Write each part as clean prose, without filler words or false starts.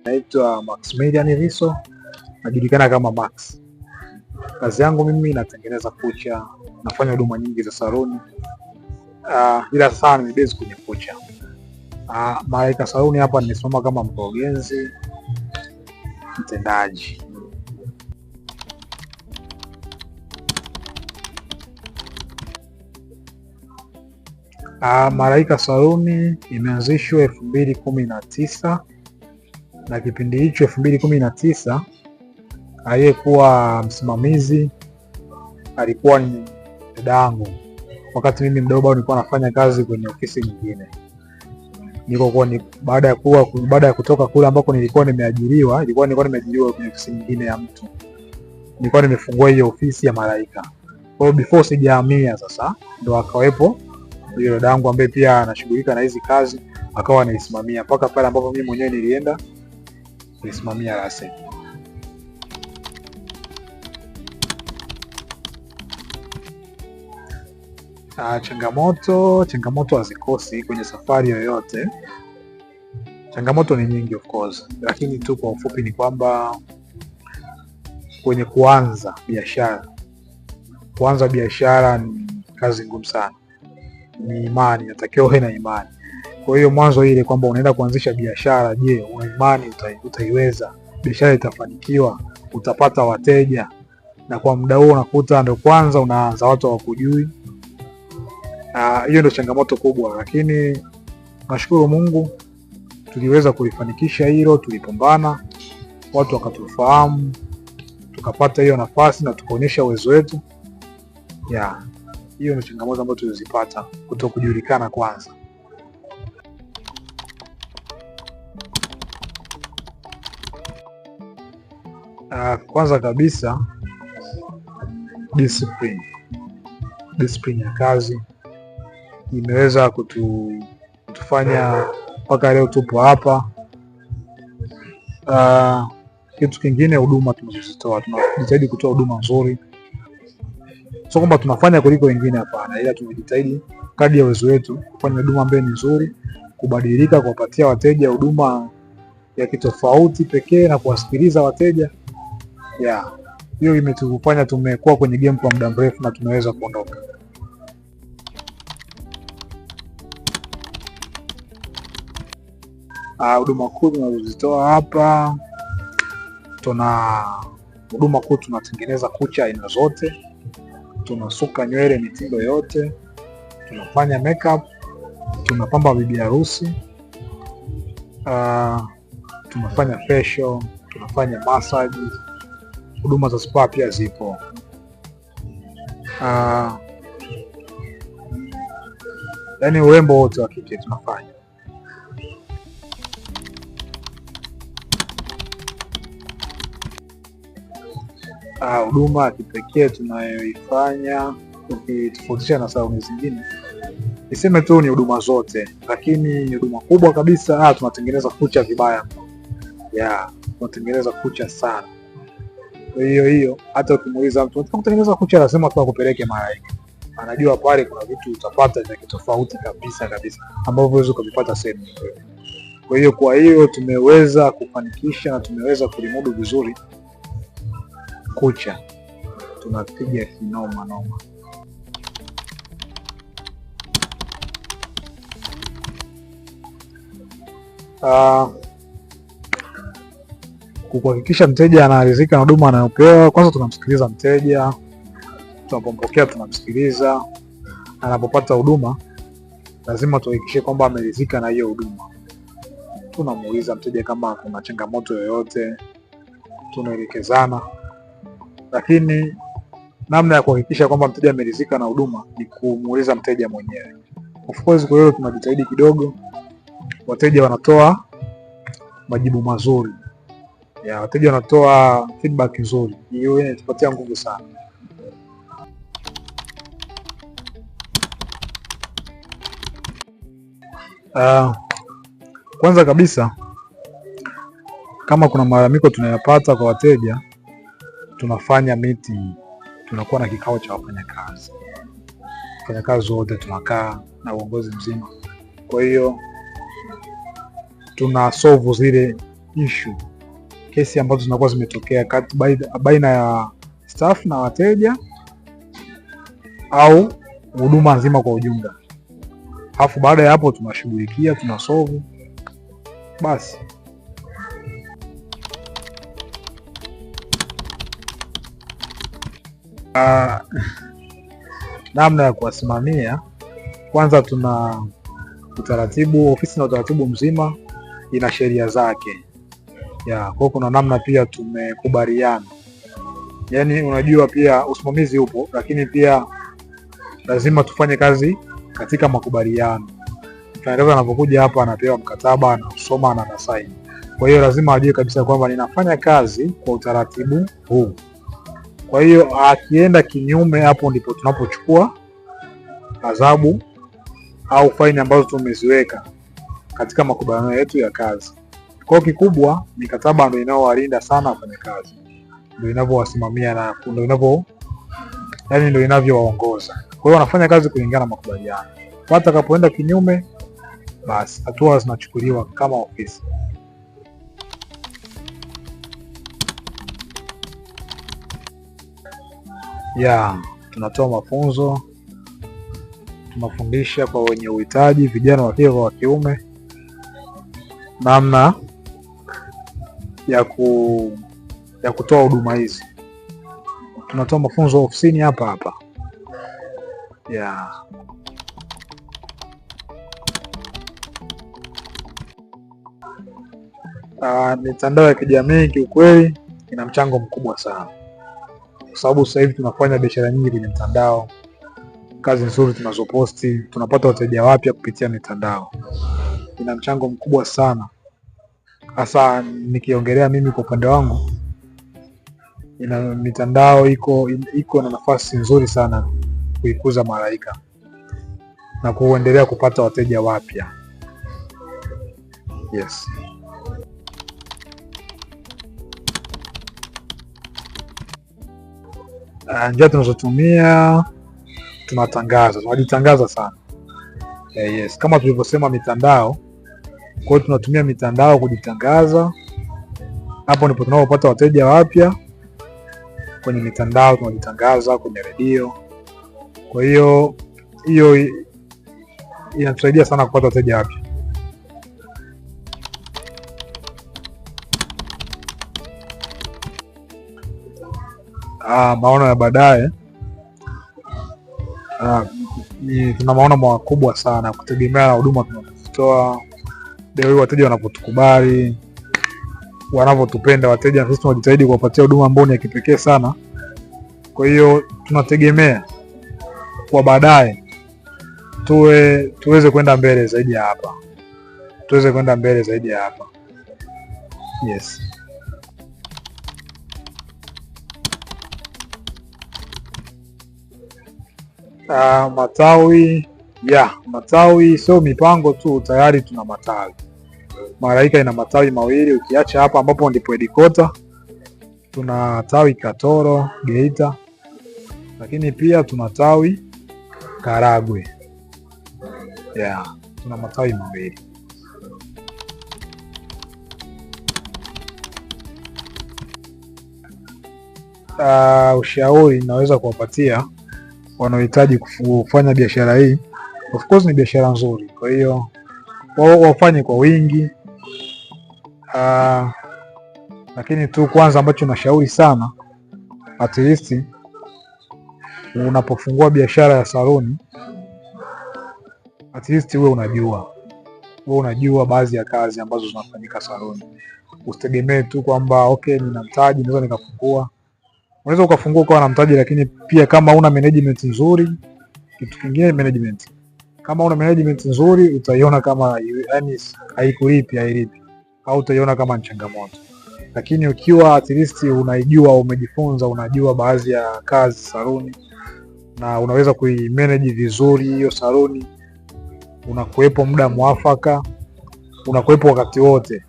Naitwa Maximilian Riso, najulikana kama Max. Kazi yangu mimi natengeneza kucha, nafanya huduma nyingi za saluni, ila sasa nimebase kwenye kucha. Malaika Saluni hapa nimesimama kama mkurugenzi mtendaji. Malaika Saluni imeanzishwa 2019 na kipindi hicho 2019 aliyekuwa msimamizi alikuwa ni dadangu, wakati mimi mdogo bado nilikuwa nafanya kazi kwenye ofisi nyingine. Baada ya kutoka kule ambako nilikuwa nimeajiriwa kwenye ofisi nyingine ya mtu, nilikuwa nimefungua hiyo ofisi ya Malaika. Kwa hiyo before sijahamia sasa ndo akawepo yule dadangu ambaye pia anashughulika na hizi kazi, akawa anaisimamia mpaka pale ambapo mimi mwenyewe nilienda kuisimamia rasmi. Changamoto hazikosi kwenye safari yoyote. Changamoto ni nyingi of course, lakini tu kwa ufupi ni kwamba kwenye kuanza biashara ni kazi ngumu sana, ni imani, natakiwa uwe na imani. Kwa hiyo mwanzo ile kwamba unaenda kuanzisha biashara, je, una imani utaiweza? Biashara itafanikiwa? Utapata wateja? Na kwa muda huo unakuta ndio kwanza unaanza, watu hawakujui. Hiyo ndio changamoto kubwa, lakini nashukuru Mungu tuliweza kulifanikisha hilo. Tulipambana, watu wakatufahamu, tukapata hiyo nafasi na tukaonyesha uwezo wetu. Hiyo ndio changamoto ambayo tulizipata, kutokujulikana kwanza. Kwanza kabisa discipline ya kazi imeweza kutufanya mpaka leo tupo hapa. Kitu kingine, huduma tunazozitoa, tunajitahidi kutoa huduma nzuri, sio kwamba tunafanya kuliko wengine, hapana, ila tunajitahidi kadri ya uwezo wetu kufanya huduma ambayo ni nzuri, kubadilika, kuwapatia wateja huduma ya kitofauti pekee na kuwasikiliza wateja. Hiyo imetufanya tumekuwa kwenye game kwa muda mrefu na tumeweza kuondoka. Huduma kuu tunazozitoa hapa, tuna huduma kuu, tunatengeneza kucha aina zote, tunasuka nywele mitindo yote, tunafanya makeup, tunapamba bibi harusi, tunafanya facial, tunafanya massage, huduma za spa pia zipo. Yaani urembo wote wa kike tunafanya. Huduma ya kipekee tunayoifanya ukitofautisha na saluni zingine, niseme tu ni huduma zote, lakini huduma kubwa kabisa, tunatengeneza kucha vibaya. Tunatengeneza kucha sana. Kwa hiyo hata ukimuuliza mtu unataka kutengeneza kucha, lazima tu akupeleke Malaika. Anajua pale kuna vitu utapata vya kitofauti kabisa ambavyo huwezi kuvipata sehemu nyingine. Kwa hiyo tumeweza kufanikisha na tumeweza kulimudu vizuri kucha, tunapiga kinoma noma. Kuhakikisha mteja anaridhika na huduma anayopewa, kwanza tunamsikiliza mteja, tunapompokea tunamsikiliza. Anapopata huduma lazima tuhakikishe kwamba ameridhika na hiyo huduma. Tunamuuliza mteja kama kuna changamoto yoyote, tunaelekezana, lakini namna ya kuhakikisha kwamba mteja ameridhika na huduma ni kumuuliza mteja mwenyewe. Of course, kwa hiyo tunajitahidi kidogo, wateja wanatoa majibu mazuri, wateja wanatoa feedback nzuri, hiyo inatupatia nguvu sana. Kwanza kabisa, kama kuna malalamiko tunayapata kwa wateja, tunafanya meeting, tunakuwa na kikao cha wafanyakazi. Wafanyakazi wote tunakaa na uongozi mzima, kwa hiyo tuna solve zile issue, kesi ambazo zinakuwa zimetokea baina ya staff na wateja au huduma nzima kwa ujumla. Alafu baada ya hapo tunashughulikia, tuna solve basi. Namna ya kuwasimamia, kwanza tuna utaratibu, ofisi na utaratibu mzima ina sheria zake ya kwa, kuna namna pia tumekubaliana, yaani unajua pia usimamizi upo, lakini pia lazima tufanye kazi katika makubaliano. Mfanyakazi anapokuja hapa anapewa mkataba, anasoma na anasaini. Kwa hiyo lazima ajue kabisa kwamba ninafanya kazi kwa utaratibu huu. Kwa hiyo akienda kinyume, hapo ndipo tunapochukua adhabu au faini ambazo tumeziweka katika makubaliano yetu ya kazi. Kwa hiyo kikubwa, mikataba ndio inayowalinda sana wafanyakazi, ndio inavyowasimamia na ndio inavyowaongoza. Kwa hiyo wanafanya kazi kulingana na makubaliano. Watakapoenda kinyume, basi hatua zinachukuliwa kama ofisi. Tunatoa mafunzo, tunafundisha kwa wenye uhitaji, vijana wa kike kwa wa kiume, namna ya kutoa huduma hizi. Tunatoa mafunzo ofisini hapa. Mitandao ya kijamii kiukweli ina mchango mkubwa sana, kwa sababu sasa hivi tunafanya biashara nyingi kwenye mtandao. Kazi nzuri tunazoposti, tunapata wateja wapya kupitia mitandao. Ina mchango mkubwa sana, hasa nikiongelea mimi kwa upande wangu. Mitandao iko na nafasi nzuri sana kuikuza Malaika na kuendelea kupata wateja wapya. Yes. Njia tunazotumia, tunajitangaza sana. Yes, kama tulivyosema mitandao. Kwa hiyo tunatumia mitandao kujitangaza. Hapo ndipo tunapopata wateja wapya. Kwenye mitandao tunajitangaza, kwenye redio. Kwa hiyo inatusaidia sana kupata wateja wapya. Maono ya baadaye, tuna maono makubwa sana kutegemea na huduma tunazotoa. Leo wateja wanapotukubali, wanavyotupenda wateja, sisi tunajitahidi kuwapatia huduma ambayo ni ya kipekee sana. Kwa hiyo tunategemea kwa baadaye tuweze kwenda mbele zaidi ya hapa. Yes. Matawi sio mipango tu, tayari tuna matawi. Malaika ina matawi mawili, ukiacha hapa ambapo ndipo headquarter. Tuna tawi Katoro, Geita, lakini pia tuna tawi Karagwe. Tuna matawi mawili. Ushauri naweza kuwapatia wanaohitaji kufanya biashara hii. Of course ni biashara nzuri, kwa hiyo wafanye kwa wingi. Lakini tu kwanza ambacho nashauri sana, at least unapofungua biashara ya saloni, at least uwe unajua baadhi ya kazi ambazo zinafanyika saloni. Usitegemee tu kwamba okay, nina mtaji naweza nikafungua. Unaweza ukafungua ukawa na mtaji, lakini pia kama una management nzuri, kitu kingine management. Kama una management nzuri, utaiona kama hailipi au utaiona kama changamoto. Lakini ukiwa at least unaijua, umejifunza, unajua baadhi ya kazi saloni na unaweza kuimanage vizuri hiyo saloni, unakuwepo muda mwafaka, unakuwepo wakati wote,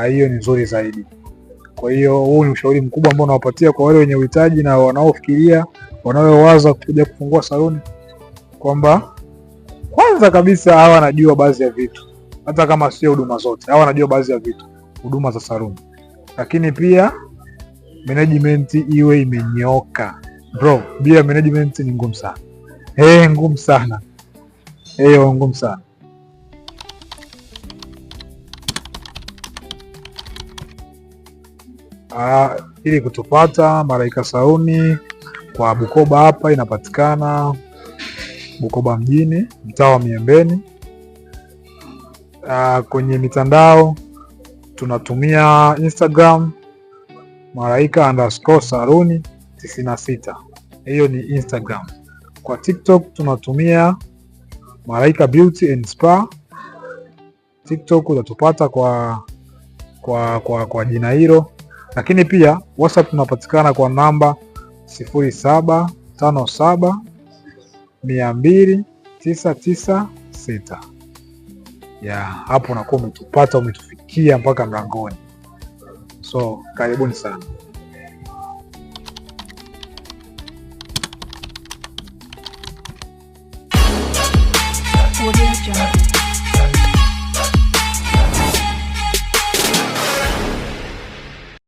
hiyo ni nzuri zaidi. Kwa hiyo huu ni ushauri mkubwa ambao nawapatia kwa wale wenye uhitaji na wanaofikiria, wanaowaza kuja kufungua saluni, kwamba kwanza kabisa hawa wanajua baadhi ya vitu, hata kama sio huduma zote, hawa wanajua baadhi ya vitu, huduma za saluni. Lakini pia management iwe imenyoka. Bro, bila management ni ngumu sana. Ngumu sana. Ngumu sana. Ili kutupata Malaika Saluni kwa Bukoba hapa inapatikana Bukoba mjini, mtaa wa Miembeni. Kwenye mitandao tunatumia Instagram Malaika_saluni 96. Hiyo ni Instagram. Kwa TikTok tunatumia Malaika Beauty and Spa. TikTok utatupata kwa jina hilo. Lakini pia WhatsApp tunapatikana kwa namba 0757200996. Hapo unakuwa umetupata, umetufikia mpaka mlangoni. So karibuni sana.